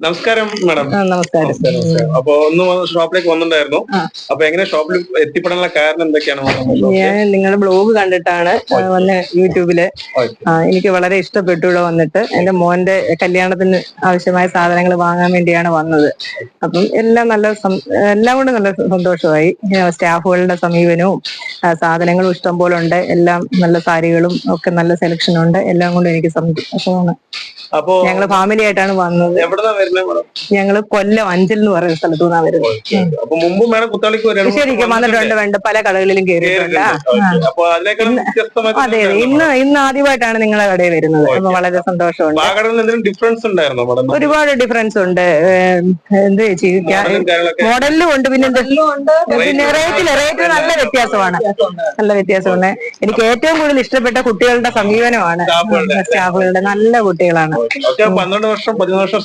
നമസ്കാരം മാഡം. നമസ്കാരം. നമസ്കാരം. അപ്പൊ ഒന്ന് ഷോപ്പിലേക്ക് വന്നിട്ടുണ്ടായിരുന്നു. അപ്പൊ എങ്ങനെ ഷോപ്പിൽ എത്തിപ്പെടാനുള്ള കാരണം എന്തൊക്കെയാണ് madam? ഞാൻ നിങ്ങളുടെ ബ്ലോഗ് കണ്ടിട്ടാണ് വന്ന് യൂട്യൂബില്. എനിക്ക് വളരെ ഇഷ്ടപ്പെട്ടു ഇവിടെ വന്നിട്ട്. എന്റെ മോന്റെ കല്യാണത്തിന് ആവശ്യമായ സാധനങ്ങൾ വാങ്ങാൻ വേണ്ടിയാണ് വന്നത്. അപ്പം എല്ലാം കൊണ്ട് നല്ല സന്തോഷമായി. സ്റ്റാഫുകളുടെ സമീപനവും സാധനങ്ങളും ഇഷ്ടം പോലെ ഉണ്ട്. എല്ലാം നല്ല സാരികളും ഒക്കെ നല്ല സെലക്ഷൻ ഉണ്ട്. എല്ലാം കൊണ്ടും എനിക്ക് സന്തോഷമാണ്. അപ്പൊ ഞങ്ങള് ഫാമിലി ആയിട്ടാണ് വന്നത്. എവിടെന്നാ വരുന്നത് madam? ഞങ്ങള് കൊല്ലം അഞ്ചൽ എന്ന് പറയുന്ന സ്ഥലത്തു നിന്നാണ് വരുന്നത്. അപ്പൊ മുമ്പ് മാഡം കുത്താളിക്ക് ശരിക്കും വന്നിട്ടുണ്ട്, പല കടകളിലും കയറിയിട്ടുണ്ട്. അപ്പൊ അതിനേക്കാളും അതെ, ഇന്ന് ആദ്യമായിട്ടാണ് നിങ്ങളെ കടയിൽ വരുന്നത്. അപ്പൊ വളരെ സന്തോഷമുണ്ട്. എന്തെങ്കിലും ഡിഫറൻസ് ഉണ്ടായിരുന്നോ madam? ഒരുപാട് ഡിഫറൻസ് ഉണ്ട്. എന്ത് മോഡലിലും ഉണ്ട്, പിന്നെ റേറ്റ് നല്ല വ്യത്യാസമാണ്. നല്ല വ്യത്യാസമാണ്. എനിക്ക് ഏറ്റവും കൂടുതൽ ഇഷ്ടപ്പെട്ട കുട്ടികളുടെ സമീപനമാണ്. സ്റ്റാഫുകളുടെ നല്ല കുട്ടികളാണ്. 12 വർഷം 13 വർഷം